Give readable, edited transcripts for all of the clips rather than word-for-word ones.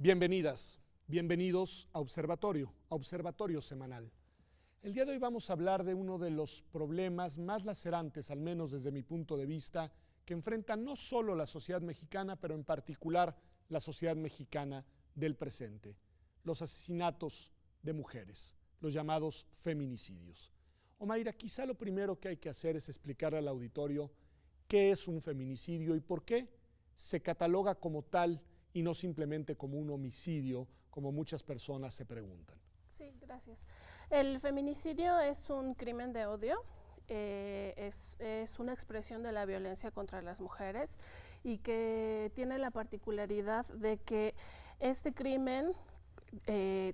Bienvenidas, bienvenidos a Observatorio Semanal. El día de hoy vamos a hablar de uno de los problemas más lacerantes, al menos desde mi punto de vista, que enfrenta no solo la sociedad mexicana, pero en particular la sociedad mexicana del presente: los asesinatos de mujeres, los llamados feminicidios. Omaira, quizá lo primero que hay que hacer es explicar al auditorio qué es un feminicidio y por qué se cataloga como tal y no simplemente como un homicidio, como muchas personas se preguntan. Sí, gracias. El feminicidio es un crimen de odio, es una expresión de la violencia contra las mujeres y que tiene la particularidad de que este crimen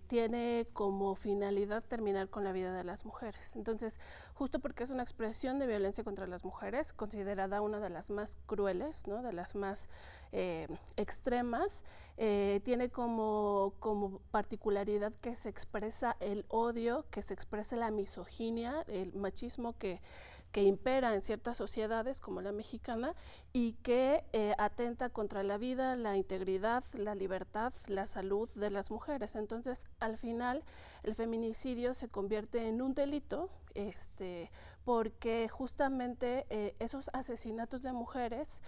tiene como finalidad terminar con la vida de las mujeres. Entonces, justo porque es una expresión de violencia contra las mujeres, considerada una de las más crueles, ¿no?, de las más extremas, tiene como particularidad que se expresa el odio, que se expresa la misoginia, el machismo que impera en ciertas sociedades como la mexicana y que atenta contra la vida, la integridad, la libertad, la salud de las mujeres. Entonces, al final, el feminicidio se convierte en un delito, porque justamente esos asesinatos de mujeres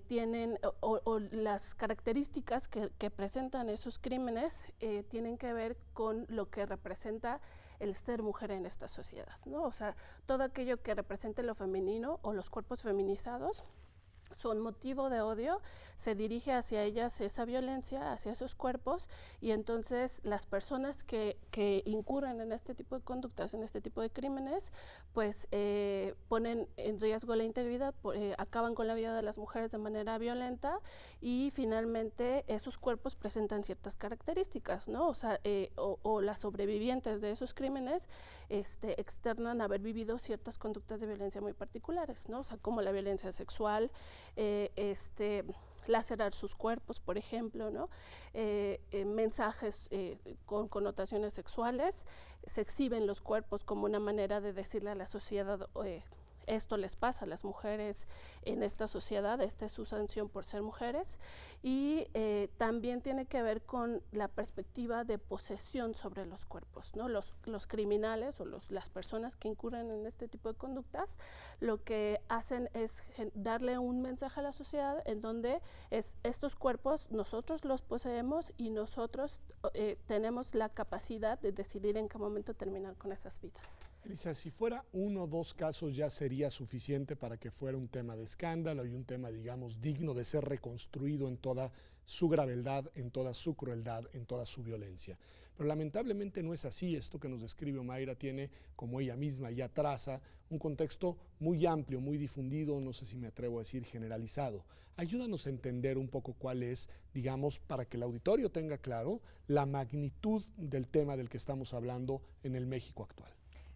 tienen, o las características que presentan esos crímenes tienen que ver con lo que representa el ser mujer en esta sociedad, ¿no? O sea, todo aquello que represente lo femenino o los cuerpos feminizados son motivo de odio, se dirige hacia ellas esa violencia, hacia esos cuerpos, y entonces las personas que incurren en este tipo de conductas, en este tipo de crímenes, pues ponen en riesgo la integridad, acaban con la vida de las mujeres de manera violenta y finalmente esos cuerpos presentan ciertas características, ¿no? O sea, o las sobrevivientes de esos crímenes externan haber vivido ciertas conductas de violencia muy particulares, ¿no? O sea, como la violencia sexual, lacerar sus cuerpos, por ejemplo, ¿no? Mensajes con connotaciones sexuales, se exhiben los cuerpos como una manera de decirle a la sociedad esto les pasa a las mujeres en esta sociedad, esta es su sanción por ser mujeres, y también tiene que ver con la perspectiva de posesión sobre los cuerpos, ¿no? Los criminales o las personas que incurren en este tipo de conductas lo que hacen es darle un mensaje a la sociedad en donde estos cuerpos nosotros los poseemos y nosotros tenemos la capacidad de decidir en qué momento terminar con esas vidas. Elisa, si fuera uno o dos casos ya sería suficiente para que fuera un tema de escándalo y un tema, digamos, digno de ser reconstruido en toda su gravedad, en toda su crueldad, en toda su violencia. Pero lamentablemente no es así. Esto que nos describe Omaira tiene, como ella misma ya traza, un contexto muy amplio, muy difundido, no sé si me atrevo a decir generalizado. Ayúdanos a entender un poco cuál es, digamos, para que el auditorio tenga claro la magnitud del tema del que estamos hablando en el México actual.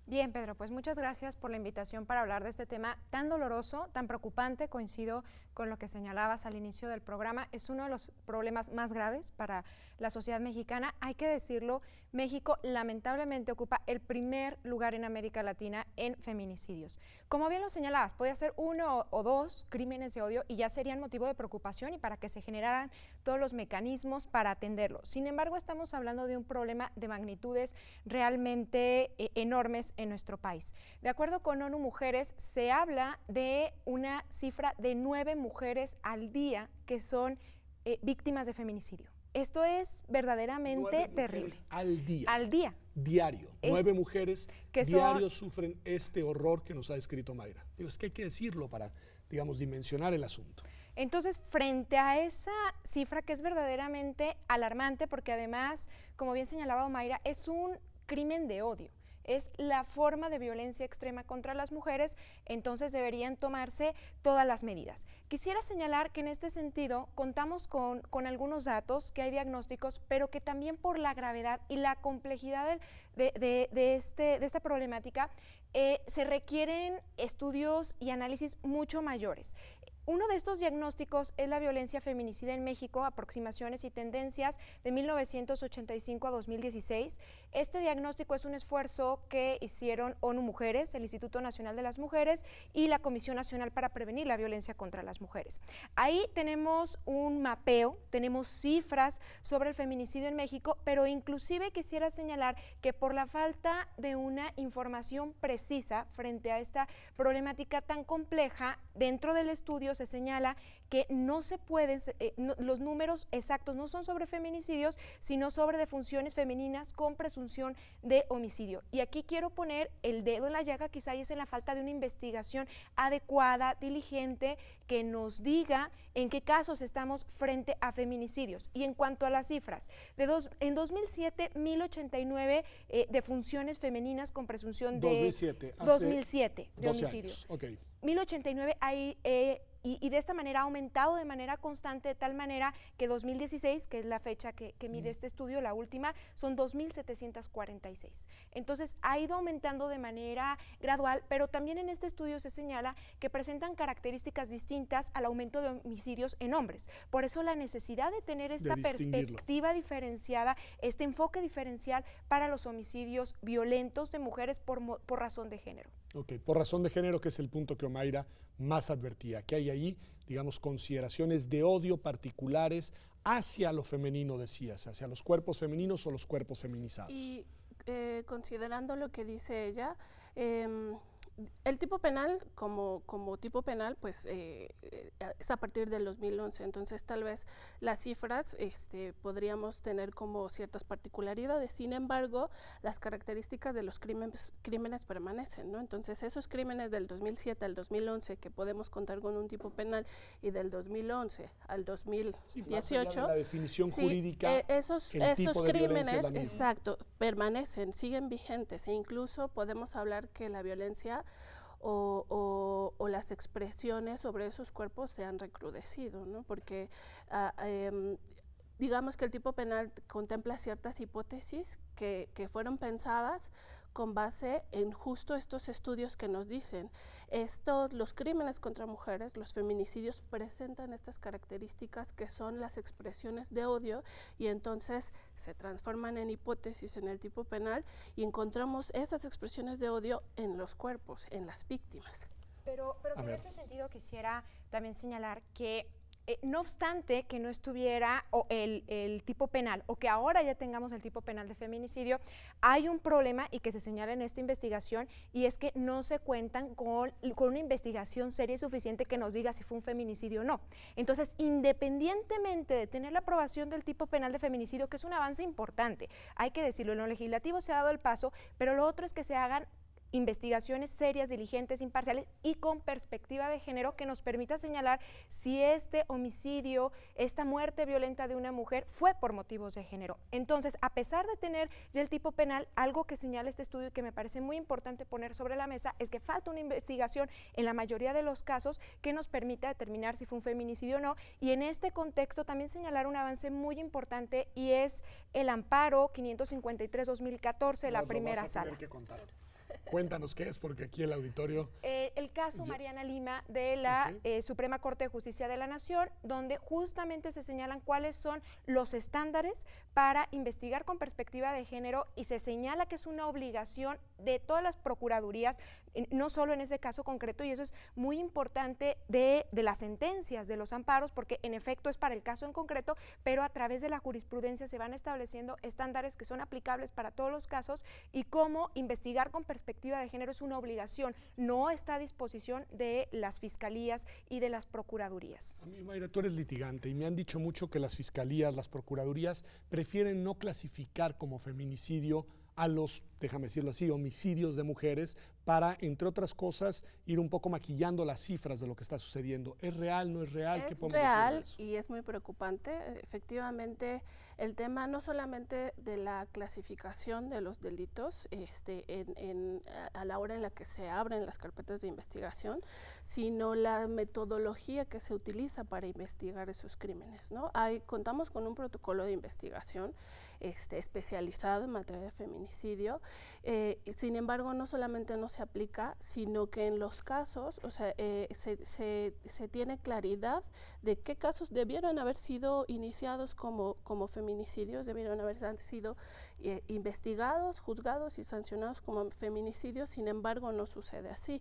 Bien, Pedro, pues muchas gracias por la invitación para hablar de este tema tan doloroso, tan preocupante. Coincido con lo que señalabas al inicio del programa. Es uno de los problemas más graves para la sociedad mexicana. Hay que decirlo, México lamentablemente ocupa el primer lugar en América Latina en feminicidios. Como bien lo señalabas, podía ser uno o dos crímenes de odio y ya serían motivo de preocupación y para que se generaran todos los mecanismos para atenderlo. Sin embargo, estamos hablando de un problema de magnitudes realmente enormes en nuestro país. De acuerdo con ONU Mujeres, se habla de una cifra de 9 mujeres al día que son víctimas de feminicidio. Esto es verdaderamente terrible. 9 mujeres al día. Al día. Diario. 9 mujeres que diario sufren este horror que nos ha descrito Mayra. Digo, es que hay que decirlo para, digamos, dimensionar el asunto. Entonces, frente a esa cifra que es verdaderamente alarmante, porque además, como bien señalaba Mayra, es un crimen de odio. Es la forma de violencia extrema contra las mujeres, entonces deberían tomarse todas las medidas. Quisiera señalar que en este sentido contamos con algunos datos, que hay diagnósticos, pero que también por la gravedad y la complejidad de esta problemática se requieren estudios y análisis mucho mayores. Uno de estos diagnósticos es la violencia feminicida en México, aproximaciones y tendencias de 1985 a 2016. Este diagnóstico es un esfuerzo que hicieron ONU Mujeres, el Instituto Nacional de las Mujeres y la Comisión Nacional para Prevenir la Violencia contra las Mujeres. Ahí tenemos un mapeo, tenemos cifras sobre el feminicidio en México, pero inclusive quisiera señalar que por la falta de una información precisa frente a esta problemática tan compleja, dentro del estudio se señala que no se pueden, los números exactos no son sobre feminicidios, sino sobre defunciones femeninas con presunción de homicidio. Y aquí quiero poner el dedo en la llaga, quizá es en la falta de una investigación adecuada, diligente, que nos diga en qué casos estamos frente a feminicidios. Y en cuanto a las cifras, en 2007, 1089 defunciones femeninas con presunción de 2007 de homicidio. Okay. 1089 hay y de esta manera ha aumentado de manera constante, de tal manera que 2016, que es la fecha que mide este estudio, la última, son 2.746. Entonces ha ido aumentando de manera gradual, pero también en este estudio se señala que presentan características distintas al aumento de homicidios en hombres. Por eso la necesidad de tener esta perspectiva diferenciada, este enfoque diferencial para los homicidios violentos de mujeres por razón de género. Ok, por razón de género, que es el punto que Omaira más advertía, que hay ahí, digamos, consideraciones de odio particulares hacia lo femenino, decías, hacia los cuerpos femeninos o los cuerpos feminizados. Y considerando lo que dice ella, el tipo penal, como tipo penal, pues es a partir del 2011, entonces tal vez las cifras podríamos tener como ciertas particularidades. Sin embargo, las características de los crímenes permanecen, ¿no? Entonces esos crímenes del 2007 al 2011 que podemos contar con un tipo penal y del 2011 al 2018, la definición jurídica, esos crímenes, exacto, permanecen, siguen vigentes, e incluso podemos hablar que la violencia o las expresiones sobre esos cuerpos se han recrudecido, ¿no? Porque digamos que el tipo penal contempla ciertas hipótesis que fueron pensadas con base en justo estos estudios que nos dicen los crímenes contra mujeres, los feminicidios presentan estas características que son las expresiones de odio, y entonces se transforman en hipótesis en el tipo penal y encontramos esas expresiones de odio en los cuerpos, en las víctimas. Pero en este sentido quisiera también señalar que no obstante que no estuviera el tipo penal, o que ahora ya tengamos el tipo penal de feminicidio, hay un problema y que se señala en esta investigación, y es que no se cuentan con una investigación seria y suficiente que nos diga si fue un feminicidio o no. Entonces, independientemente de tener la aprobación del tipo penal de feminicidio, que es un avance importante, hay que decirlo, en lo legislativo se ha dado el paso, pero lo otro es que se hagan investigaciones serias, diligentes, imparciales y con perspectiva de género que nos permita señalar si este homicidio, esta muerte violenta de una mujer fue por motivos de género. Entonces, a pesar de tener ya el tipo penal, algo que señala este estudio y que me parece muy importante poner sobre la mesa es que falta una investigación en la mayoría de los casos que nos permita determinar si fue un feminicidio o no, y en este contexto también señalar un avance muy importante, y es el amparo 553-2014, la primera sala. Cuéntanos qué es, porque aquí el auditorio... El caso Mariana Lima de la Suprema Corte de Justicia de la Nación, donde justamente se señalan cuáles son los estándares para investigar con perspectiva de género, y se señala que es una obligación de todas las procuradurías, no solo en ese caso concreto, y eso es muy importante de las sentencias, de los amparos, porque en efecto es para el caso en concreto, pero a través de la jurisprudencia se van estableciendo estándares que son aplicables para todos los casos, y cómo investigar con perspectiva de género es una obligación, no está a disposición de las fiscalías y de las procuradurías. A mí, Mayra, tú eres litigante y me han dicho mucho que las fiscalías, las procuradurías prefieren no clasificar como feminicidio a los, déjame decirlo así, homicidios de mujeres, para, entre otras cosas, ir un poco maquillando las cifras de lo que está sucediendo. ¿Es real, no es real? ¿Qué podemos decir de eso? Y es muy preocupante. Efectivamente, el tema no solamente de la clasificación de los delitos a la hora en la que se abren las carpetas de investigación, sino la metodología que se utiliza para investigar esos crímenes, ¿no? Contamos con un protocolo de investigación especializado en materia de feminicidio. Sin embargo, no solamente no se se aplica, sino que en los casos, o sea, se tiene claridad de qué casos debieron haber sido iniciados como feminicidios, debieron haber sido investigados, juzgados y sancionados como feminicidios. Sin embargo, no sucede así.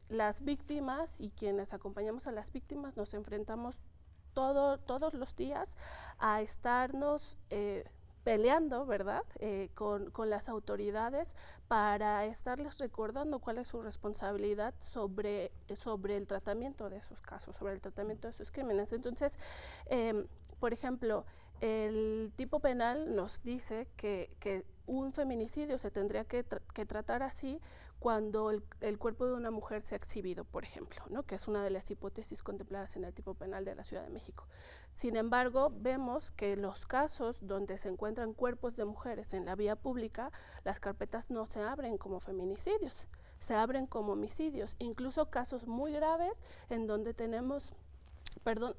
Las víctimas y quienes acompañamos a las víctimas nos enfrentamos todos los días a estarnos peleando, ¿verdad?, con las autoridades para estarles recordando cuál es su responsabilidad sobre el tratamiento de esos casos, sobre el tratamiento de esos crímenes. Entonces, por ejemplo, el tipo penal nos dice que un feminicidio se tendría que tratar así cuando el cuerpo de una mujer se ha exhibido, por ejemplo, ¿no?, que es una de las hipótesis contempladas en el tipo penal de la Ciudad de México. Sin embargo, vemos que los casos donde se encuentran cuerpos de mujeres en la vía pública, las carpetas no se abren como feminicidios, se abren como homicidios, incluso casos muy graves en donde tenemos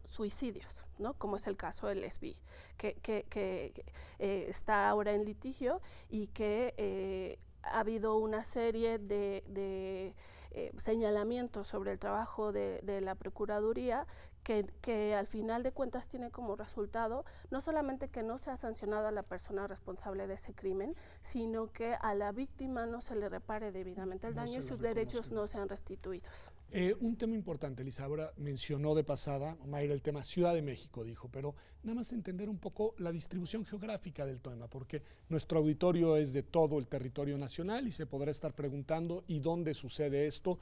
suicidios, ¿no?, como es el caso del Lesbi, que está ahora en litigio y que ha habido una serie de señalamientos sobre el trabajo de la Procuraduría que al final de cuentas tiene como resultado no solamente que no se ha sancionado a la persona responsable de ese crimen, sino que a la víctima no se le repare debidamente el daño y sus derechos no sean restituidos. Un tema importante, Elisa, ahora mencionó de pasada, Mayra, el tema Ciudad de México, dijo, pero nada más entender un poco la distribución geográfica del tema, porque nuestro auditorio es de todo el territorio nacional y se podrá estar preguntando ¿y dónde sucede esto?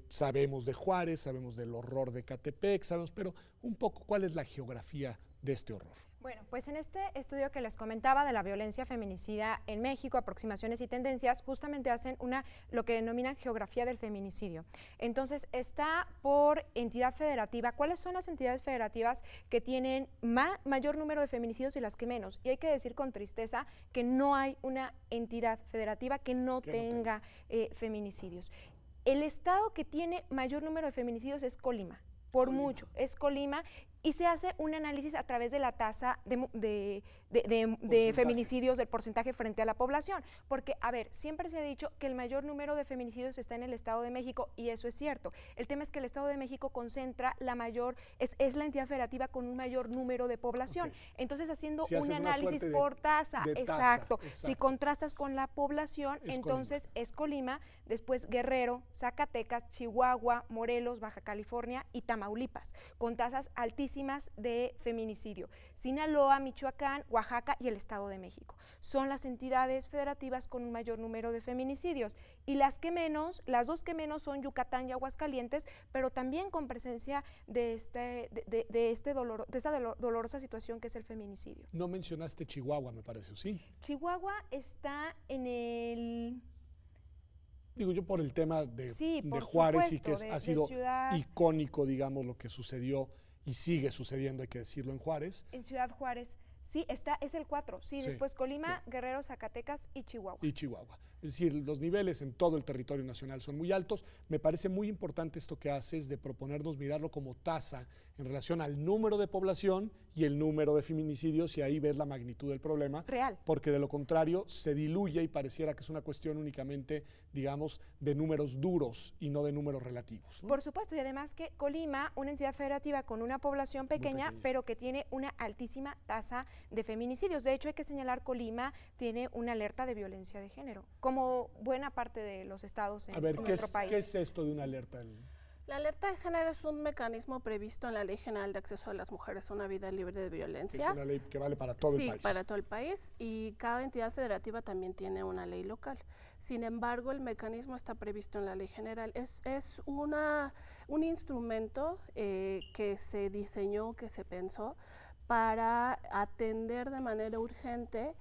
Sabemos de Juárez, sabemos del horror de Catepec, sabemos, pero un poco cuál es la geografía de este horror. Bueno, pues en este estudio que les comentaba de la violencia feminicida en México, aproximaciones y tendencias, justamente hacen lo que denominan geografía del feminicidio. Entonces, está por entidad federativa. ¿Cuáles son las entidades federativas que tienen mayor número de feminicidios y las que menos? Y hay que decir con tristeza que no hay una entidad federativa que no tenga feminicidios. El estado que tiene mayor número de feminicidios es Colima, por mucho, es Colima. Y se hace un análisis a través de la tasa de feminicidios, del porcentaje frente a la población. Porque, a ver, siempre se ha dicho que el mayor número de feminicidios está en el Estado de México, y eso es cierto. El tema es que el Estado de México concentra es la entidad federativa con un mayor número de población. Okay. Entonces, haciendo un análisis por tasa, exacto. Si contrastas con la población, entonces es Colima, después Guerrero, Zacatecas, Chihuahua, Morelos, Baja California y Tamaulipas, con tasas altísimas de feminicidio. Sinaloa, Michoacán, Oaxaca y el Estado de México son las entidades federativas con un mayor número de feminicidios, y las dos que menos son Yucatán y Aguascalientes, pero también con presencia de esta dolorosa situación que es el feminicidio. No mencionaste Chihuahua, me parece, ¿sí? Chihuahua está en el... Digo yo por el tema de supuesto, Juárez, y que ha sido icónico, digamos, lo que sucedió y sigue sucediendo, hay que decirlo, en Juárez. En Ciudad Juárez, sí, es el 4, sí, después Colima, Guerrero, Zacatecas y Chihuahua. Es decir, los niveles en todo el territorio nacional son muy altos. Me parece muy importante esto que haces de proponernos mirarlo como tasa en relación al número de población y el número de feminicidios, y ahí ves la magnitud del problema. Real. Porque de lo contrario se diluye y pareciera que es una cuestión únicamente, digamos, de números duros y no de números relativos, ¿no? Por supuesto, y además que Colima, una entidad federativa con una población pequeña, pero que tiene una altísima tasa de feminicidios. De hecho, hay que señalar, Colima tiene una alerta de violencia de género, como buena parte de los estados en nuestro país. ¿Qué es esto de una alerta? La alerta de género es un mecanismo previsto en la Ley General de Acceso a las Mujeres a una Vida Libre de Violencia. Es una ley que vale para todo el país. Sí, para todo el país, y cada entidad federativa también tiene una ley local. Sin embargo, el mecanismo está previsto en la Ley General. Es un instrumento que se diseñó, que se pensó para atender de manera urgente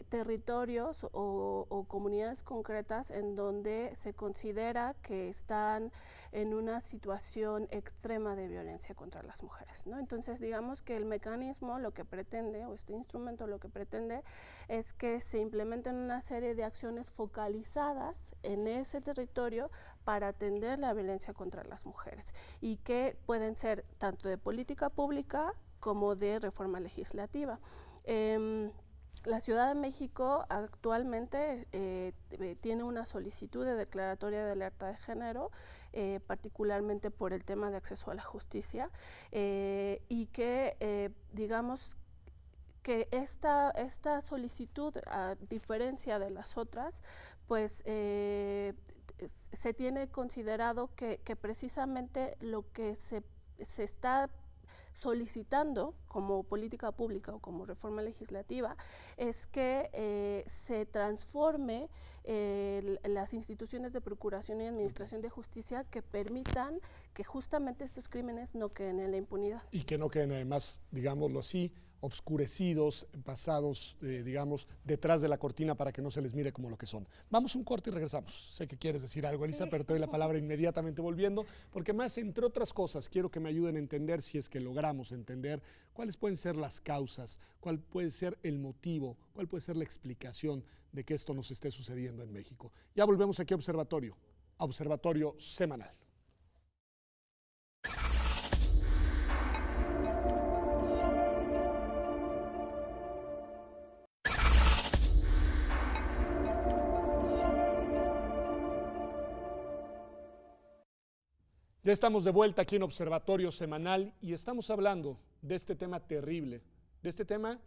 territorios o comunidades concretas en donde se considera que están en una situación extrema de violencia contra las mujeres, ¿no? Entonces, digamos que el mecanismo lo que pretende, o este instrumento lo que pretende, es que se implementen una serie de acciones focalizadas en ese territorio para atender la violencia contra las mujeres, y que pueden ser tanto de política pública como de reforma legislativa. La Ciudad de México actualmente tiene una solicitud de declaratoria de alerta de género, particularmente por el tema de acceso a la justicia, y que, digamos, que esta solicitud, a diferencia de las otras, pues se tiene considerado que precisamente lo que se está solicitando como política pública o como reforma legislativa es que se transforme las instituciones de procuración y administración de justicia que permitan que justamente estos crímenes no queden en la impunidad. Y que no queden además, digámoslo así, obscurecidos, pasados, digamos, detrás de la cortina para que no se les mire como lo que son. Vamos a un corte y regresamos. Sé que quieres decir algo, Elisa, sí, pero te doy la palabra inmediatamente volviendo, porque más, entre otras cosas, quiero que me ayuden a entender, si es que logramos entender, cuáles pueden ser las causas, cuál puede ser el motivo, cuál puede ser la explicación de que esto nos esté sucediendo en México. Ya volvemos aquí a Observatorio Semanal. Ya estamos de vuelta aquí en Observatorio Semanal y estamos hablando de este tema terrible, de este tema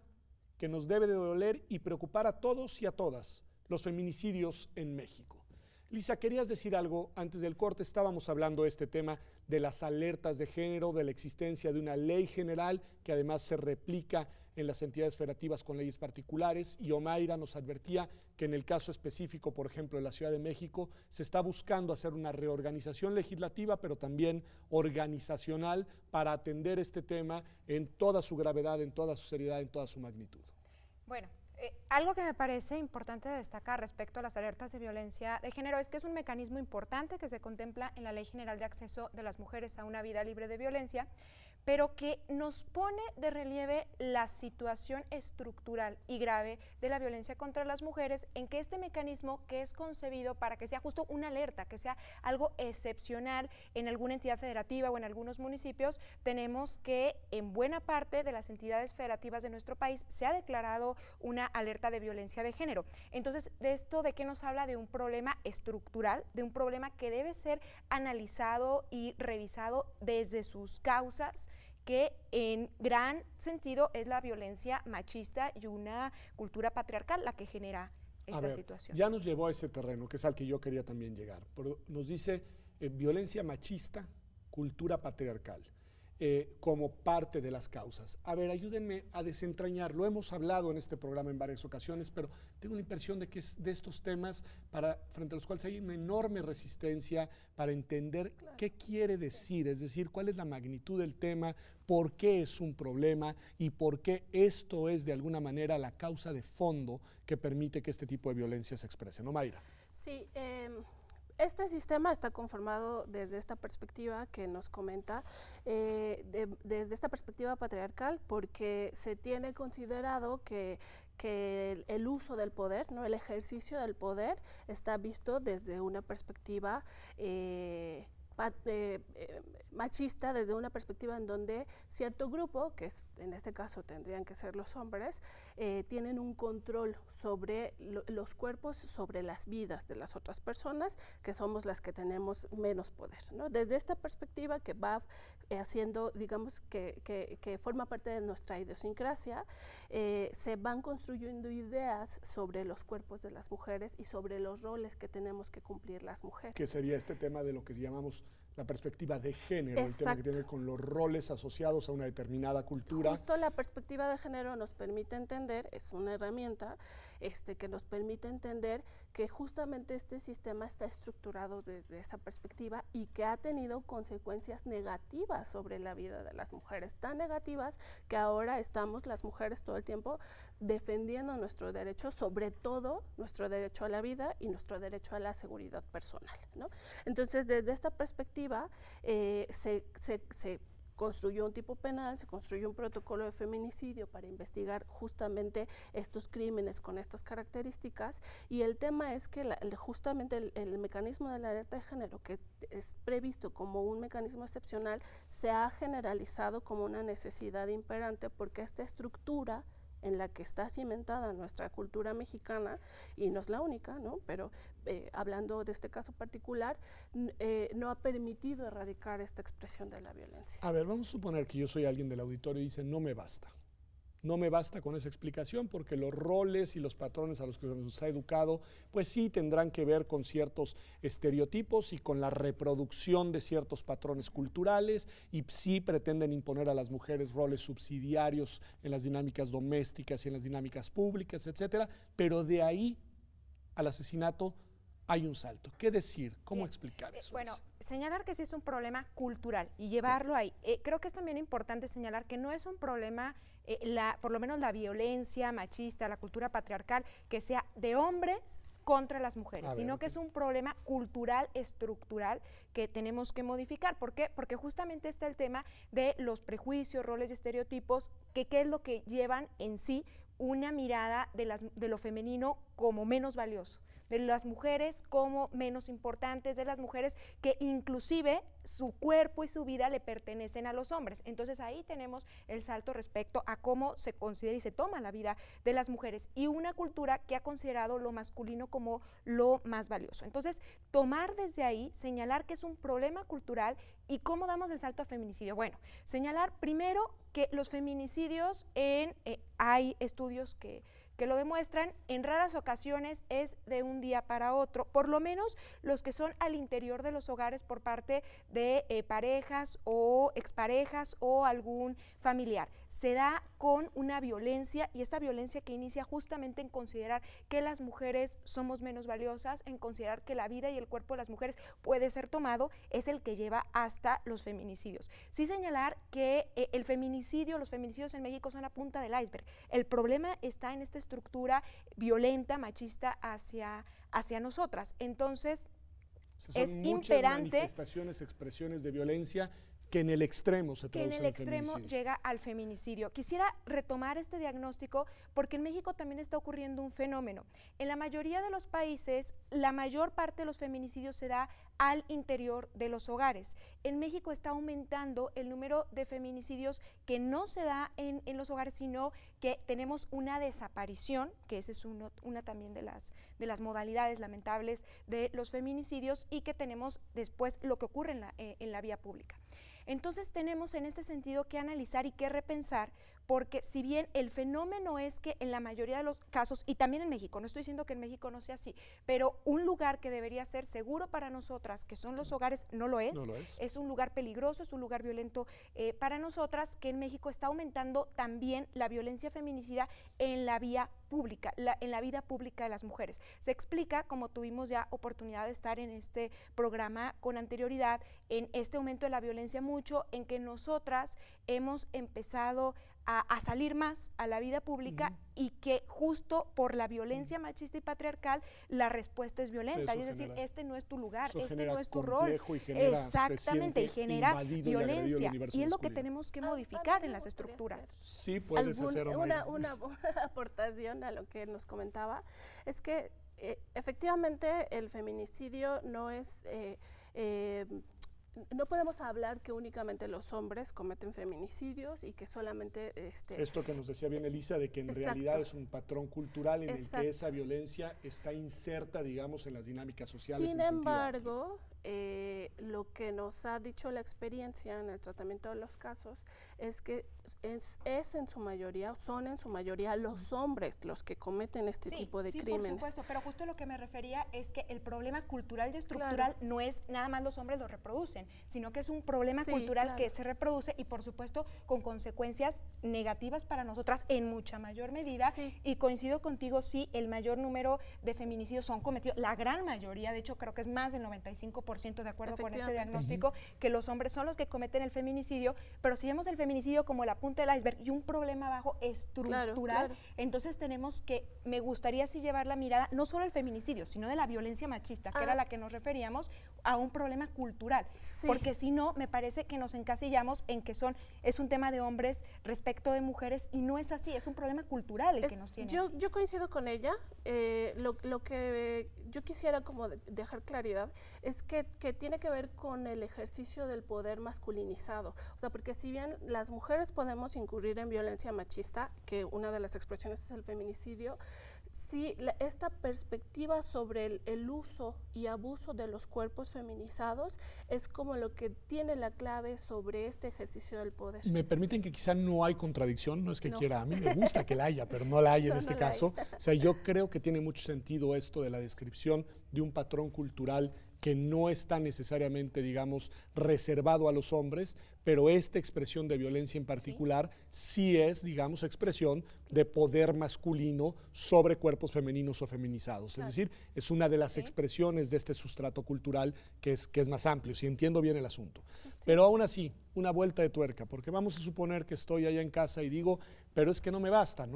que nos debe de doler y preocupar a todos y a todas, los feminicidios en México. Lisa, querías decir algo antes del corte. Estábamos hablando de este tema de las alertas de género, de la existencia de una ley general que además se replica en las entidades federativas con leyes particulares, y Omaira nos advertía que en el caso específico, por ejemplo, de la Ciudad de México, se está buscando hacer una reorganización legislativa, pero también organizacional, para atender este tema en toda su gravedad, en toda su seriedad, en toda su magnitud. Bueno, algo que me parece importante destacar respecto a las alertas de violencia de género es que es un mecanismo importante que se contempla en la Ley General de Acceso de las Mujeres a una Vida Libre de Violencia, pero que nos pone de relieve la situación estructural y grave de la violencia contra las mujeres, en que este mecanismo, que es concebido para que sea justo una alerta, que sea algo excepcional en alguna entidad federativa o en algunos municipios, tenemos que en buena parte de las entidades federativas de nuestro país se ha declarado una alerta de violencia de género. Entonces, ¿de esto de qué nos habla? De un problema estructural, de un problema que debe ser analizado y revisado desde sus causas, que en gran sentido es la violencia machista y una cultura patriarcal la que genera esta situación. Ya nos llevó a ese terreno, que es al que yo quería también llegar. Pero nos dice violencia machista, cultura patriarcal, como parte de las causas. A ver, ayúdenme a desentrañar. Lo hemos hablado en este programa en varias ocasiones, pero tengo la impresión de que es de estos temas frente a los cuales hay una enorme resistencia para entender qué quiere decir, es decir, cuál es la magnitud del tema, por qué es un problema y por qué esto es de alguna manera la causa de fondo que permite que este tipo de violencia se exprese. ¿No, Mayra? Sí, este sistema está conformado desde esta perspectiva que nos comenta, desde esta perspectiva patriarcal, porque se tiene considerado que el uso del poder, ¿no? El ejercicio del poder está visto desde una perspectiva machista, desde una perspectiva en donde cierto grupo, que en este caso tendrían que ser los hombres, tienen un control sobre los cuerpos, sobre las vidas de las otras personas, que somos las que tenemos menos poder, ¿no? Desde esta perspectiva que va haciendo, digamos, que forma parte de nuestra idiosincrasia, se van construyendo ideas sobre los cuerpos de las mujeres y sobre los roles que tenemos que cumplir las mujeres. Que sería este tema de lo que llamamos la perspectiva de género, el tema que tiene con los roles asociados a una determinada cultura. Justo la perspectiva de género nos permite entender, es una herramienta que nos permite entender que justamente este sistema está estructurado desde esa perspectiva y que ha tenido consecuencias negativas sobre la vida de las mujeres, tan negativas que ahora estamos las mujeres todo el tiempo defendiendo nuestro derecho, sobre todo nuestro derecho a la vida y nuestro derecho a la seguridad personal, ¿no? Entonces, desde esta perspectiva, se construyó un tipo penal, se construyó un protocolo de feminicidio para investigar justamente estos crímenes con estas características, y el tema es que justamente el mecanismo de la alerta de género, que es previsto como un mecanismo excepcional, se ha generalizado como una necesidad imperante porque esta estructura en la que está cimentada nuestra cultura mexicana, y no es la única, ¿no? Pero hablando de este caso particular, no ha permitido erradicar esta expresión de la violencia. A ver, vamos a suponer que yo soy alguien del auditorio y dice, no me basta. No me basta con esa explicación porque los roles y los patrones a los que se nos ha educado, pues sí tendrán que ver con ciertos estereotipos y con la reproducción de ciertos patrones culturales, y sí pretenden imponer a las mujeres roles subsidiarios en las dinámicas domésticas y en las dinámicas públicas, etcétera, pero de ahí al asesinato hay un salto. ¿Qué decir? ¿Cómo explicar eso? Bueno, señalar que sí es un problema cultural y llevarlo ahí. Creo que es también importante señalar que no es un problema, por lo menos la violencia machista, la cultura patriarcal, que sea de hombres contra las mujeres, sino que es un problema cultural, estructural, que tenemos que modificar. ¿Por qué? Porque justamente está el tema de los prejuicios, roles y estereotipos, que qué es lo que llevan en sí una mirada de lo femenino como menos valioso, de las mujeres como menos importantes, de las mujeres que inclusive su cuerpo y su vida le pertenecen a los hombres. Entonces ahí tenemos el salto respecto a cómo se considera y se toma la vida de las mujeres, y una cultura que ha considerado lo masculino como lo más valioso. Entonces, tomar desde ahí, señalar que es un problema cultural. ¿Y cómo damos el salto a feminicidio? Bueno, señalar primero que los feminicidios, hay estudios que lo demuestran, en raras ocasiones es de un día para otro, por lo menos los que son al interior de los hogares por parte de parejas o exparejas o algún familiar. Se da con una violencia, y esta violencia que inicia justamente en considerar que las mujeres somos menos valiosas, en considerar que la vida y el cuerpo de las mujeres puede ser tomado, es el que lleva hasta los feminicidios. Sí señalar que los feminicidios en México son la punta del iceberg. El problema está en esta estructura violenta, machista hacia nosotras. Entonces, es imperante manifestaciones, expresiones de violencia que en el extremo se traduce en el extremo llega al feminicidio. Quisiera retomar este diagnóstico porque en México también está ocurriendo un fenómeno. En la mayoría de los países, la mayor parte de los feminicidios se da al interior de los hogares. En México está aumentando el número de feminicidios que no se da en los hogares, sino que tenemos una desaparición, que esa es una también de las modalidades lamentables de los feminicidios, y que tenemos después lo que ocurre en la vía pública. Entonces tenemos en este sentido que analizar y que repensar, porque si bien el fenómeno es que en la mayoría de los casos, y también en México, no estoy diciendo que en México no sea así, pero un lugar que debería ser seguro para nosotras, que son los hogares, no lo es. Es un lugar peligroso, es un lugar violento para nosotras, que en México está aumentando también la violencia feminicida en la vía pública, en la vida pública de las mujeres. Se explica, como tuvimos ya oportunidad de estar en este programa con anterioridad, en este aumento de la violencia mucho, en que nosotras hemos empezado a salir más a la vida pública, y que justo por la violencia machista y patriarcal la respuesta es violenta, es decir, este no es tu lugar, este no es tu rol. Exactamente, y genera violencia, y es lo que tenemos que modificar en las estructuras. Sí, puedes hacer una aportación a lo que nos comentaba, es que efectivamente el feminicidio no es... no podemos hablar que únicamente los hombres cometen feminicidios y que solamente... Esto que nos decía bien Elisa, de que en realidad es un patrón cultural en el que esa violencia está inserta, digamos, en las dinámicas sociales. Sin embargo, lo que nos ha dicho la experiencia en el tratamiento de los casos es que es en su mayoría, son en su mayoría los hombres los que cometen este tipo de crímenes. Sí, por supuesto, pero justo lo que me refería es que el problema cultural y estructural no es nada más los hombres lo reproducen, sino que es un problema cultural que se reproduce, y por supuesto con consecuencias negativas para nosotras en mucha mayor medida, y coincido contigo, sí, el mayor número de feminicidios son cometidos, la gran mayoría, de hecho creo que es más del 95% de acuerdo con este diagnóstico, que los hombres son los que cometen el feminicidio, pero si vemos el feminicidio como la punta del iceberg y un problema bajo estructural, entonces tenemos que, me gustaría sí llevar la mirada no solo al feminicidio, sino de la violencia machista, que era la que nos referíamos, a un problema cultural, porque si no, me parece que nos encasillamos en que es un tema de hombres respecto de mujeres, y no es así, es un problema cultural el que nos tiene. Yo coincido con ella, lo que yo quisiera como dejar claridad es que tiene que ver con el ejercicio del poder masculinizado, o sea, porque si bien las mujeres podemos podemos incurrir en violencia machista, que una de las expresiones es el feminicidio, sí, esta perspectiva sobre el uso y abuso de los cuerpos feminizados es como lo que tiene la clave sobre este ejercicio del poder. Me permiten que quizá no hay contradicción, no es que quiera, a mí me gusta que la haya, pero no la hay en este caso. O sea, yo creo que tiene mucho sentido esto de la descripción de un patrón cultural que no está necesariamente, digamos, reservado a los hombres, pero esta expresión de violencia en particular sí es, digamos, expresión de poder masculino sobre cuerpos femeninos o feminizados. Es decir, es una de las expresiones de este sustrato cultural que es más amplio, si entiendo bien el asunto. Pero aún así, una vuelta de tuerca, porque vamos a suponer que estoy allá en casa y digo, pero es que no me basta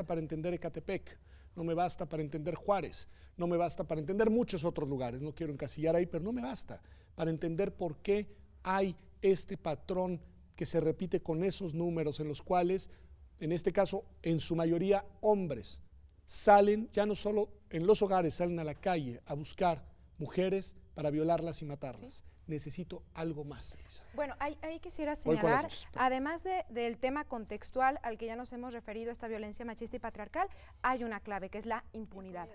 para entender Ecatepec, no me basta para entender Juárez, no me basta para entender muchos otros lugares, no quiero encasillar ahí, pero no me basta para entender por qué hay este patrón que se repite con esos números en los cuales, en este caso, en su mayoría hombres, salen, ya no solo en los hogares, salen a la calle a buscar mujeres para violarlas y matarlas. Necesito algo más, Elisa. Bueno, ahí quisiera señalar, además del tema contextual al que ya nos hemos referido, esta violencia machista y patriarcal, hay una clave que es la impunidad.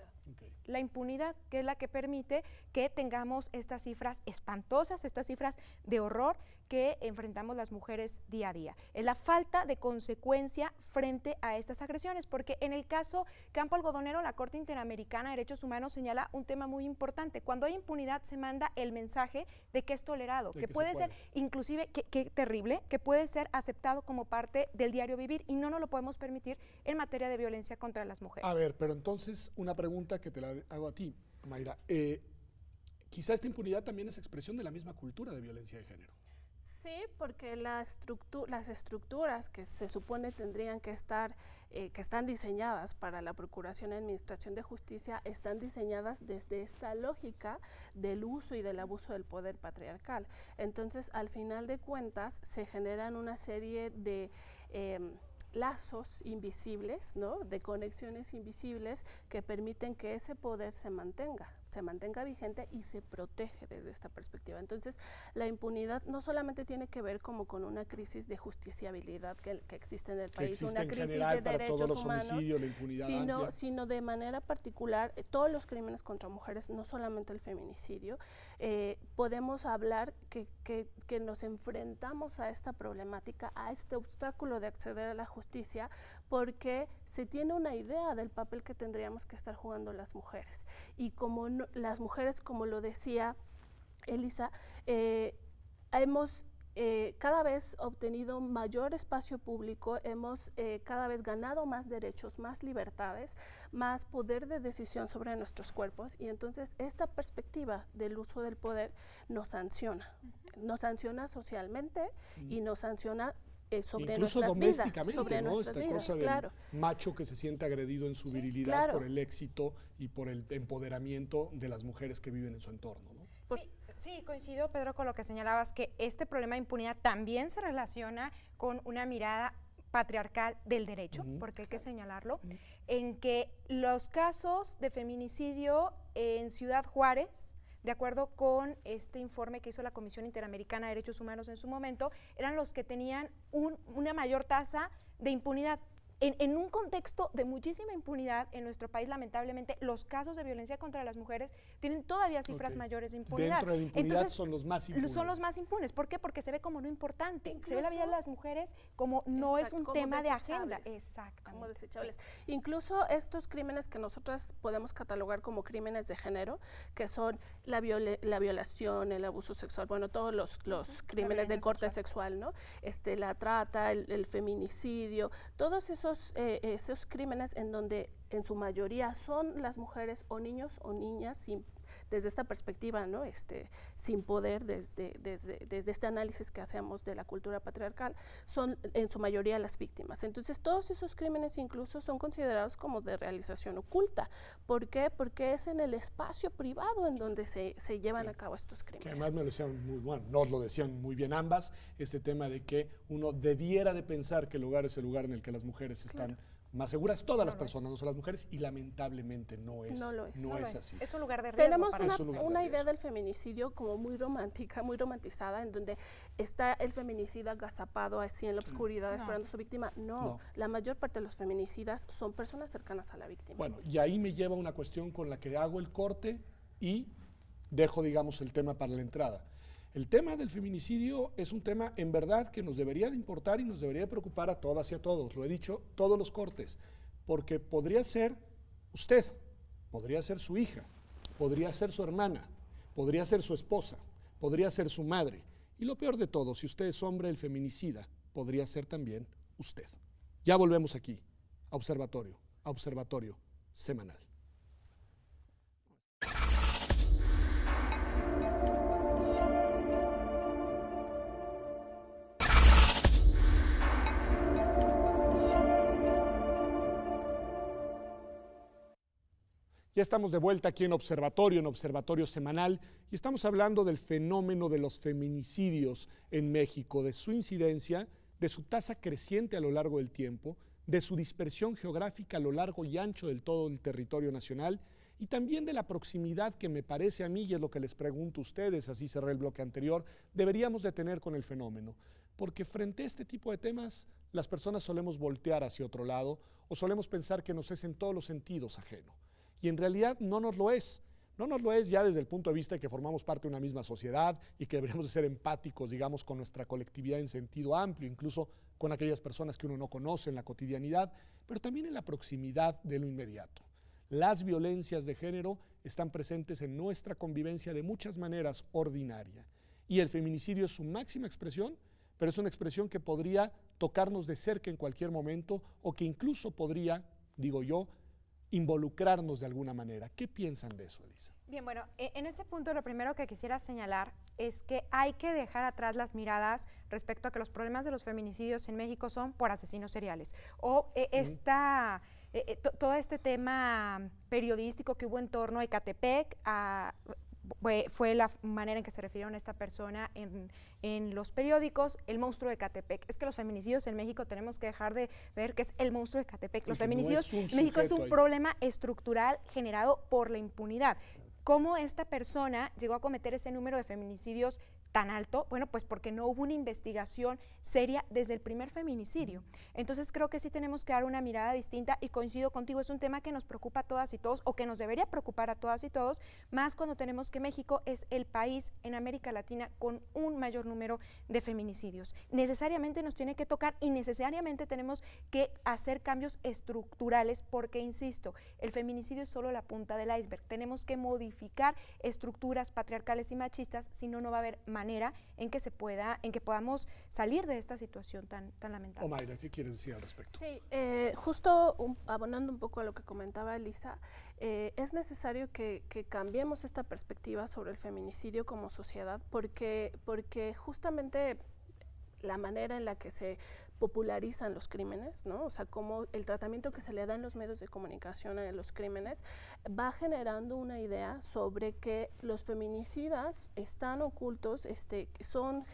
La impunidad, que es la que permite que tengamos estas cifras espantosas, estas cifras de horror que enfrentamos las mujeres día a día. Es la falta de consecuencia frente a estas agresiones, porque en el caso Campo Algodonero, la Corte Interamericana de Derechos Humanos señala un tema muy importante. Cuando hay impunidad se manda el mensaje de que es tolerado, que puede ser, inclusive, qué terrible, que puede ser aceptado como parte del diario vivir, y no nos lo podemos permitir en materia de violencia contra las mujeres. A ver, pero entonces una pregunta que te la hago a ti, Mayra. Quizá esta impunidad también es expresión de la misma cultura de violencia de género. Sí, porque las estructuras que se supone tendrían que estar, que están diseñadas para la Procuración y Administración de Justicia, están diseñadas desde esta lógica del uso y del abuso del poder patriarcal. Entonces, al final de cuentas, se generan una serie de lazos invisibles, ¿no?, de conexiones invisibles que permiten que ese poder se mantenga vigente y se protege desde esta perspectiva. Entonces, la impunidad no solamente tiene que ver como con una crisis de justiciabilidad que existe en el país, una crisis de derechos humanos, sino de manera particular todos los crímenes contra mujeres, no solamente el feminicidio. Podemos hablar que nos enfrentamos a esta problemática, a este obstáculo de acceder a la justicia, porque se tiene una idea del papel que tendríamos que estar jugando las mujeres. Y como las mujeres, como lo decía Elisa, hemos cada vez obtenido mayor espacio público, hemos cada vez ganado más derechos, más libertades, más poder de decisión sobre nuestros cuerpos, y entonces esta perspectiva del uso del poder nos sanciona socialmente y nos sanciona sobre incluso nuestras domésticamente, vidas, sobre ¿no? nuestras Esta vidas, cosa del macho que se siente agredido en su virilidad por el éxito y por el empoderamiento de las mujeres que viven en su entorno, ¿no? Sí, coincido, Pedro, con lo que señalabas, que este problema de impunidad también se relaciona con una mirada patriarcal del derecho, porque hay que señalarlo, en que los casos de feminicidio en Ciudad Juárez, de acuerdo con este informe que hizo la Comisión Interamericana de Derechos Humanos en su momento, eran los que tenían una mayor tasa de impunidad. En un contexto de muchísima impunidad en nuestro país, lamentablemente, los casos de violencia contra las mujeres tienen todavía cifras mayores de impunidad. Dentro de la impunidad. Entonces, son los más impunes. Son los más impunes. ¿Por qué? Porque se ve como no importante. Incluso, se ve la vida de las mujeres como no es un tema de agenda. Exactamente. Como desechables. Sí. Incluso estos crímenes que nosotras podemos catalogar como crímenes de género, que son la violación, el abuso sexual, bueno, todos los crímenes de corte sexual, ¿no? La trata, el feminicidio, todos esos crímenes en donde en su mayoría son las mujeres o niños o niñas desde esta perspectiva, ¿no? Sin poder, desde este análisis que hacemos de la cultura patriarcal, son en su mayoría las víctimas. Entonces, todos esos crímenes incluso son considerados como de realización oculta. ¿Por qué? Porque es en el espacio privado en donde se llevan a cabo estos crímenes. Que además me lo decían nos lo decían muy bien ambas, este tema de que uno debiera de pensar que el hogar es el lugar en el que las mujeres están más seguras todas las personas, no solo las mujeres, y lamentablemente no es así. Es un lugar de riesgo. Tenemos una idea del feminicidio como muy romántica, muy romantizada, en donde está el feminicida agazapado así en la oscuridad esperando a su víctima. No, la mayor parte de los feminicidas son personas cercanas a la víctima. Bueno, y ahí me lleva una cuestión con la que hago el corte y dejo, digamos, el tema para la entrada. El tema del feminicidio es un tema en verdad que nos debería de importar y nos debería de preocupar a todas y a todos, lo he dicho, todos los cortes, porque podría ser usted, podría ser su hija, podría ser su hermana, podría ser su esposa, podría ser su madre, y lo peor de todo, si usted es hombre, el feminicida, podría ser también usted. Ya volvemos aquí, a Observatorio Semanal. Ya estamos de vuelta aquí en Observatorio Semanal, y estamos hablando del fenómeno de los feminicidios en México, de su incidencia, de su tasa creciente a lo largo del tiempo, de su dispersión geográfica a lo largo y ancho del todo el territorio nacional, y también de la proximidad que me parece a mí, y es lo que les pregunto a ustedes, así cerré el bloque anterior, deberíamos de tener con el fenómeno. Porque frente a este tipo de temas, las personas solemos voltear hacia otro lado o solemos pensar que nos es en todos los sentidos ajeno. Y en realidad no nos lo es. No nos lo es ya desde el punto de vista de que formamos parte de una misma sociedad y que deberíamos de ser empáticos, digamos, con nuestra colectividad en sentido amplio, incluso con aquellas personas que uno no conoce en la cotidianidad, pero también en la proximidad de lo inmediato. Las violencias de género están presentes en nuestra convivencia de muchas maneras ordinaria. Y el feminicidio es su máxima expresión, pero es una expresión que podría tocarnos de cerca en cualquier momento o que incluso podría, digo yo, involucrarnos de alguna manera. ¿Qué piensan de eso, Elisa? Bien, bueno, en este punto lo primero que quisiera señalar es que hay que dejar atrás las miradas respecto a que los problemas de los feminicidios en México son por asesinos seriales o todo este tema periodístico que hubo en torno a Ecatepec, fue la manera en que se refirieron a esta persona en los periódicos, el monstruo de Ecatepec. Es que los feminicidios en México tenemos que dejar de ver que es el monstruo de Ecatepec. Los feminicidios en México es un problema estructural generado por la impunidad. ¿Cómo esta persona llegó a cometer ese número de feminicidios tan alto? Bueno, pues porque no hubo una investigación seria desde el primer feminicidio. Entonces creo que sí tenemos que dar una mirada distinta y coincido contigo, es un tema que nos preocupa a todas y todos o que nos debería preocupar a todas y todos, más cuando tenemos que México es el país en América Latina con un mayor número de feminicidios. Necesariamente nos tiene que tocar y necesariamente tenemos que hacer cambios estructurales porque, insisto, el feminicidio es solo la punta del iceberg. Tenemos que modificar estructuras patriarcales y machistas, si no, no va a haber manera en que podamos salir de esta situación tan lamentable. Omaira, ¿qué quieres decir al respecto? Sí, justo abonando un poco a lo que comentaba Elisa, es necesario que cambiemos esta perspectiva sobre el feminicidio como sociedad, porque justamente la manera en la que se popularizan los crímenes, ¿no? O sea, como el tratamiento que se le da en los medios de comunicación a los crímenes va generando una idea sobre que los feminicidas están ocultos, que son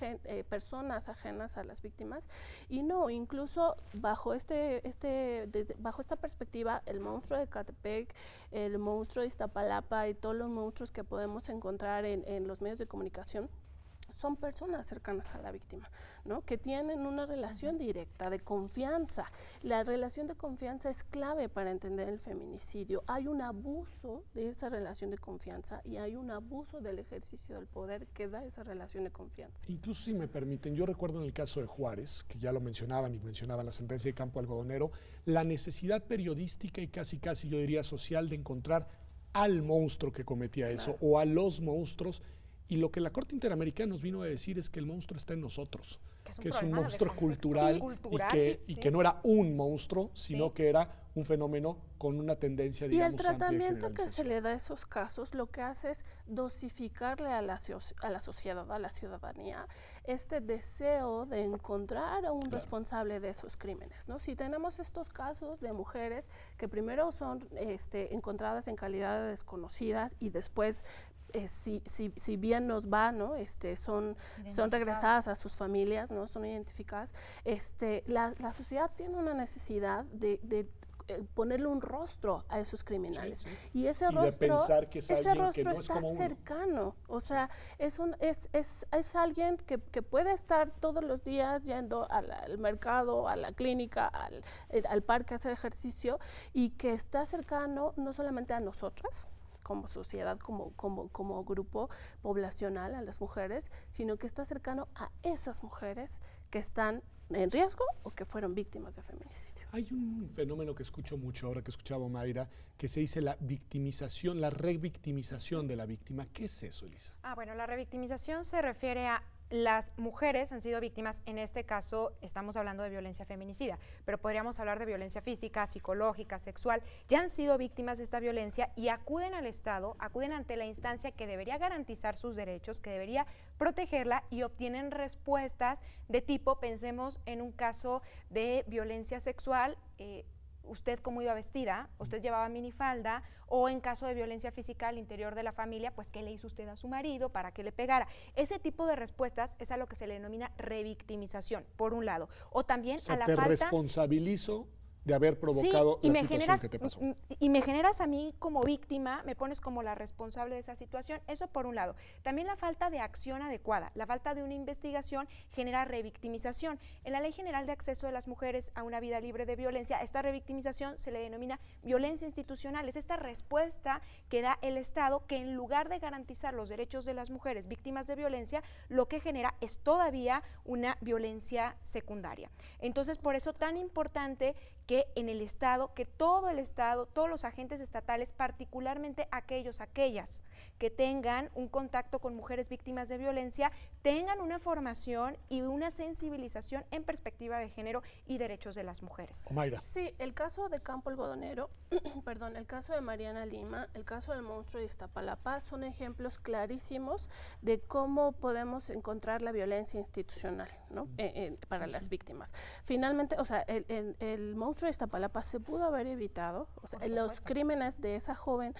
personas ajenas a las víctimas, y no, incluso bajo bajo esta perspectiva, el monstruo de Ecatepec, el monstruo de Iztapalapa y todos los monstruos que podemos encontrar en los medios de comunicación son personas cercanas a la víctima, ¿no? Que tienen una relación directa de confianza. La relación de confianza es clave para entender el feminicidio. Hay un abuso de esa relación de confianza y hay un abuso del ejercicio del poder que da esa relación de confianza. Incluso, si me permiten, yo recuerdo en el caso de Juárez, que ya lo mencionaban la sentencia de Campo Algodonero, la necesidad periodística y casi yo diría social de encontrar al monstruo que cometía eso, claro, o a los monstruos. Y lo que la Corte Interamericana nos vino a decir es que el monstruo está en nosotros, que es un monstruo cultural y que no era un monstruo, sino que era un fenómeno con una tendencia, digamos, amplia. Y el tratamiento que se le da a esos casos lo que hace es dosificarle a la sociedad, a la ciudadanía, este deseo de encontrar a un responsable de esos crímenes, ¿no? Si tenemos estos casos de mujeres que primero son encontradas en calidad de desconocidas y después si bien nos va, ¿no? Son regresadas a sus familias, ¿no? Son identificadas. La sociedad tiene una necesidad de ponerle un rostro a esos criminales. Sí, sí. Y ese de rostro, pensar que es ese alguien rostro que no es está como uno. cercano. O sea, es alguien que puede estar todos los días yendo al mercado, a la clínica, al parque a hacer ejercicio, y que está cercano no solamente a nosotras, como sociedad, como grupo poblacional, a las mujeres, sino que está cercano a esas mujeres que están en riesgo o que fueron víctimas de feminicidio. Hay un fenómeno que escucho mucho ahora que escuchaba a Mayra, que se dice la victimización, la revictimización de la víctima. ¿Qué es eso, Elisa? Bueno, la revictimización se refiere a las mujeres han sido víctimas, en este caso estamos hablando de violencia feminicida, pero podríamos hablar de violencia física, psicológica, sexual, ya han sido víctimas de esta violencia y acuden al Estado, acuden ante la instancia que debería garantizar sus derechos, que debería protegerla y obtienen respuestas de tipo, pensemos en un caso de violencia sexual, usted cómo iba vestida, usted llevaba minifalda, o en caso de violencia física al interior de la familia, pues qué le hizo usted a su marido para que le pegara. Ese tipo de respuestas es a lo que se le denomina revictimización, por un lado. O también a la te falta... responsabilizo de haber provocado la situación que te pasó. Y me generas a mí como víctima, me pones como la responsable de esa situación, eso por un lado. También la falta de acción adecuada, la falta de una investigación genera revictimización. En la Ley General de Acceso de las Mujeres a una Vida Libre de Violencia, esta revictimización se le denomina violencia institucional. Es esta respuesta que da el Estado que en lugar de garantizar los derechos de las mujeres víctimas de violencia, lo que genera es todavía una violencia secundaria. Entonces, por eso tan importante que en el Estado, que todo el Estado, todos los agentes estatales, particularmente aquellas que tengan un contacto con mujeres víctimas de violencia, tengan una formación y una sensibilización en perspectiva de género y derechos de las mujeres. Mayra. Sí, el caso de Campo Algodonero, perdón, el caso de Mariana Lima, el caso del monstruo de Iztapalapa son ejemplos clarísimos de cómo podemos encontrar la violencia institucional, ¿no? Para las víctimas. Finalmente, o sea, el monstruo de Iztapalapa se pudo haber evitado, o sea, los crímenes de esa joven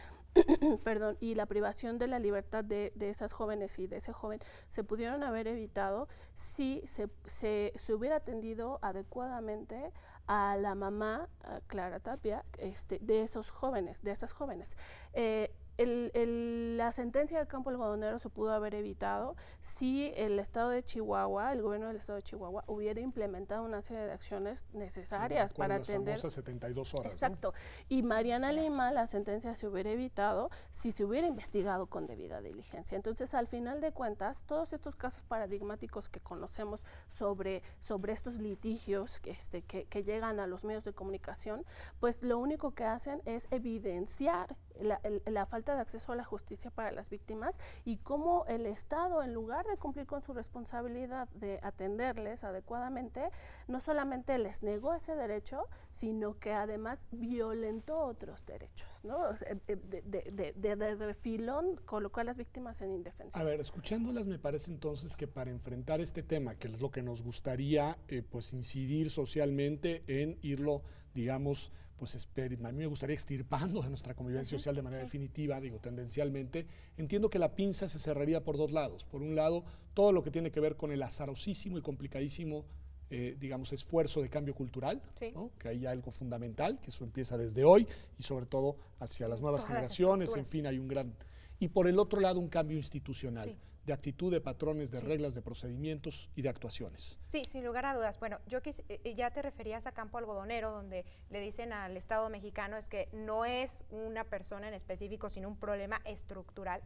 perdón, y la privación de la libertad de esas jóvenes y de ese joven se pudieron haber evitado si se hubiera atendido adecuadamente a la mamá, a Clara Tapia, de esos jóvenes, de esas jóvenes. La sentencia de Campo Algodonero se pudo haber evitado si el Estado de Chihuahua, el gobierno del Estado de Chihuahua, hubiera implementado una serie de acciones necesarias para atender. Las famosas 72 horas. Exacto. ¿No? Y Mariana Lima, la sentencia se hubiera evitado si se hubiera investigado con debida diligencia. Entonces, al final de cuentas, todos estos casos paradigmáticos que conocemos sobre estos litigios que llegan a los medios de comunicación, pues lo único que hacen es evidenciar la falta de acceso a la justicia para las víctimas y cómo el Estado, en lugar de cumplir con su responsabilidad de atenderles adecuadamente, no solamente les negó ese derecho, sino que además violentó otros derechos, ¿no? O sea, de refilón colocó a las víctimas en indefensión. A ver, escuchándolas me parece entonces que para enfrentar este tema, que es lo que nos gustaría pues incidir socialmente en irlo, digamos, pues a mí me gustaría extirpando de nuestra convivencia social de manera definitiva, digo, tendencialmente, entiendo que la pinza se cerraría por dos lados. Por un lado, todo lo que tiene que ver con el azarosísimo y complicadísimo, digamos, esfuerzo de cambio cultural, ¿no? Que hay algo fundamental, que eso empieza desde hoy y sobre todo hacia las nuevas generaciones, en fin, hay un gran... Y por el otro lado, un cambio institucional. De actitud, de patrones, de reglas, de procedimientos y de actuaciones. Sí, sin lugar a dudas. Bueno, ya te referías a Campo Algodonero, donde le dicen al Estado mexicano es que no es una persona en específico, sino un problema estructural.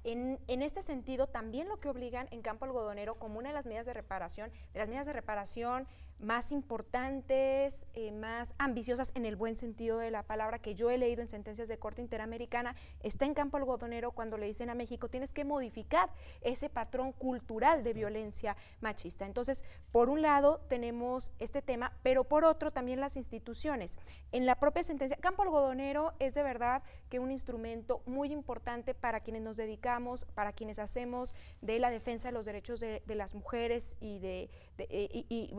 En este sentido, también lo que obligan en Campo Algodonero como una de las medidas de reparación más importantes, más ambiciosas en el buen sentido de la palabra que yo he leído en sentencias de Corte Interamericana, está en Campo Algodonero cuando le dicen a México tienes que modificar ese patrón cultural de violencia machista. Entonces, por un lado tenemos este tema, pero por otro también las instituciones. En la propia sentencia, Campo Algodonero es de verdad que un instrumento muy importante para quienes nos dedicamos, para quienes hacemos de la defensa de los derechos de las mujeres y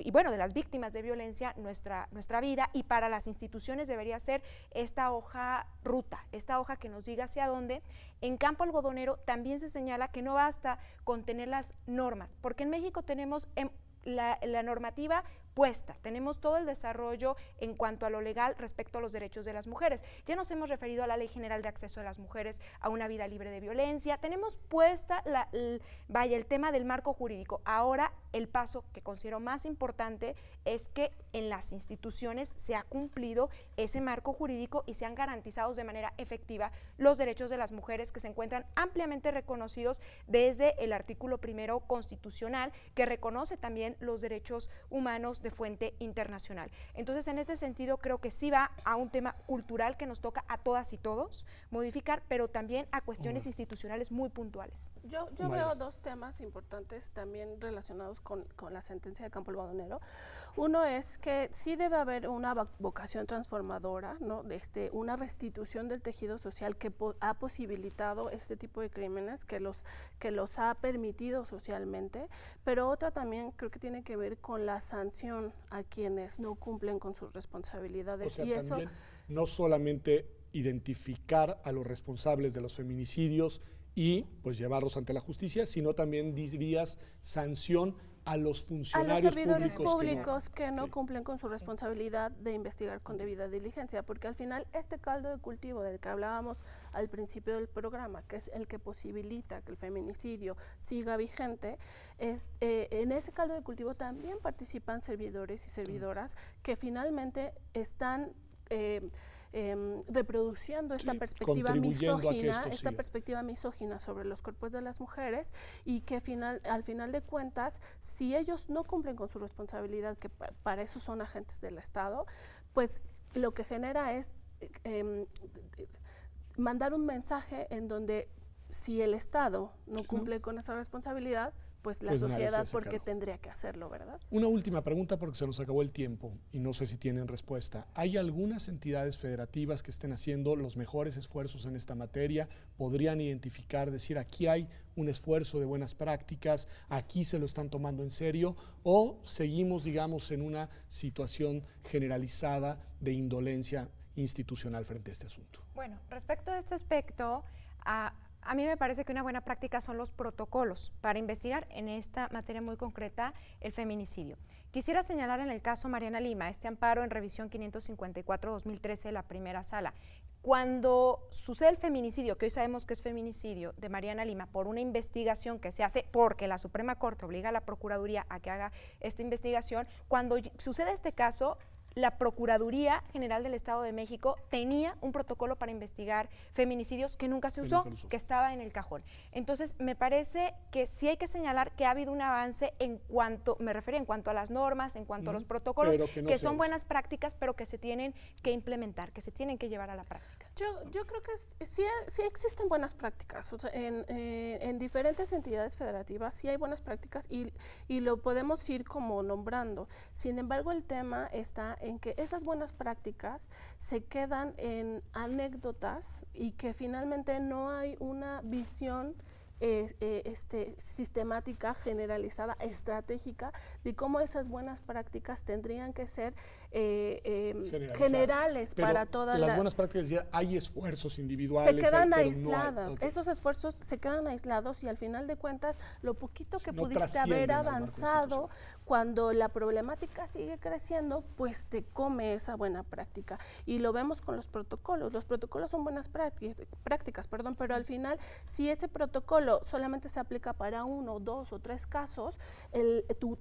bueno, de las víctimas de violencia nuestra vida, y para las instituciones debería ser esta hoja ruta, esta hoja que nos diga hacia dónde. En Campo Algodonero también se señala que no basta con tener las normas, porque en México tenemos la normativa puesta, tenemos todo el desarrollo en cuanto a lo legal respecto a los derechos de las mujeres. Ya nos hemos referido a la Ley General de Acceso de las Mujeres a una vida libre de violencia, tenemos puesta el tema del marco jurídico. Ahora el paso que considero más importante es que en las instituciones se ha cumplido ese marco jurídico y se han garantizado de manera efectiva los derechos de las mujeres, que se encuentran ampliamente reconocidos desde el artículo 1 constitucional, que reconoce también los derechos humanos de fuente internacional. Entonces, en este sentido, creo que sí va a un tema cultural que nos toca a todas y todos modificar, pero también a cuestiones institucionales muy puntuales. Yo veo dos temas importantes también relacionados con la sentencia de Campo Algodonero. Uno es que sí debe haber una vocación transformadora, ¿no? Una restitución del tejido social que ha posibilitado este tipo de crímenes, que los ha permitido socialmente, pero otra también creo que tiene que ver con la sanción a quienes no cumplen con sus responsabilidades. O sea, y también eso no solamente identificar a los responsables de los feminicidios y pues llevarlos ante la justicia, sino también dirías sanción a los funcionarios servidores públicos que no okay. cumplen con su responsabilidad de investigar con debida diligencia, porque al final este caldo de cultivo del que hablábamos al principio del programa, que es el que posibilita que el feminicidio siga vigente, en ese caldo de cultivo también participan servidores y servidoras que finalmente están reproduciendo esta perspectiva misógina sobre los cuerpos de las mujeres, y que al final de cuentas, si ellos no cumplen con su responsabilidad, que para eso son agentes del Estado, pues lo que genera es mandar un mensaje en donde si el Estado no cumple con esa responsabilidad, pues la sociedad, ¿por qué tendría que hacerlo, verdad? Una última pregunta, porque se nos acabó el tiempo y no sé si tienen respuesta. ¿Hay algunas entidades federativas que estén haciendo los mejores esfuerzos en esta materia? ¿Podrían identificar, decir, aquí hay un esfuerzo de buenas prácticas, aquí se lo están tomando en serio, o seguimos, digamos, en una situación generalizada de indolencia institucional frente a este asunto? Bueno, respecto a este aspecto, a mí me parece que una buena práctica son los protocolos para investigar en esta materia muy concreta el feminicidio. Quisiera señalar en el caso Mariana Lima, este amparo en revisión 554-2013 de la primera sala. Cuando sucede el feminicidio, que hoy sabemos que es feminicidio, de Mariana Lima, por una investigación que se hace porque la Suprema Corte obliga a la Procuraduría a que haga esta investigación, cuando sucede este caso, la Procuraduría General del Estado de México tenía un protocolo para investigar feminicidios que nunca se usó, que estaba en el cajón. Entonces, me parece que sí hay que señalar que ha habido un avance en cuanto a las normas, en cuanto a los protocolos, que son buenas prácticas, pero que se tienen que implementar, que se tienen que llevar a la práctica. Yo creo que sí existen buenas prácticas. O sea, en diferentes entidades federativas sí hay buenas prácticas y lo podemos ir como nombrando. Sin embargo, el tema está en que esas buenas prácticas se quedan en anécdotas y que finalmente no hay una visión sistemática, generalizada, estratégica de cómo esas buenas prácticas tendrían que ser generales para todas las buenas prácticas. Ya hay esfuerzos individuales, se quedan aislados, esos esfuerzos se quedan aislados y al final de cuentas lo poquito que pudiste haber avanzado cuando la problemática sigue creciendo, pues te come esa buena práctica, y lo vemos con los protocolos son buenas prácticas, pero al final si ese protocolo solamente se aplica para 1, 2 o 3 casos,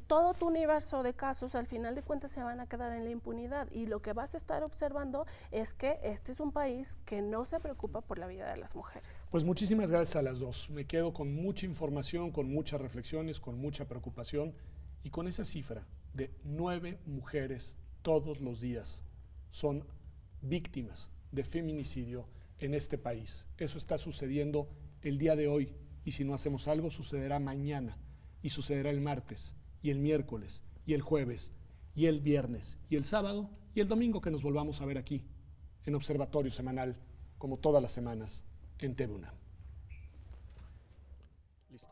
todo tu universo de casos al final de cuentas se van a quedar en la impunidad, y lo que vas a estar observando es que este es un país que no se preocupa por la vida de las mujeres. Pues muchísimas gracias a las dos. Me quedo con mucha información, con muchas reflexiones, con mucha preocupación y con esa cifra de 9 mujeres todos los días son víctimas de feminicidio en este país. Eso está sucediendo el día de hoy, y si no hacemos algo sucederá mañana, y sucederá el martes, y el miércoles, y el jueves, y el viernes, y el sábado, y el domingo, que nos volvamos a ver aquí, en Observatorio Semanal, como todas las semanas, en TV UNAM. Listo.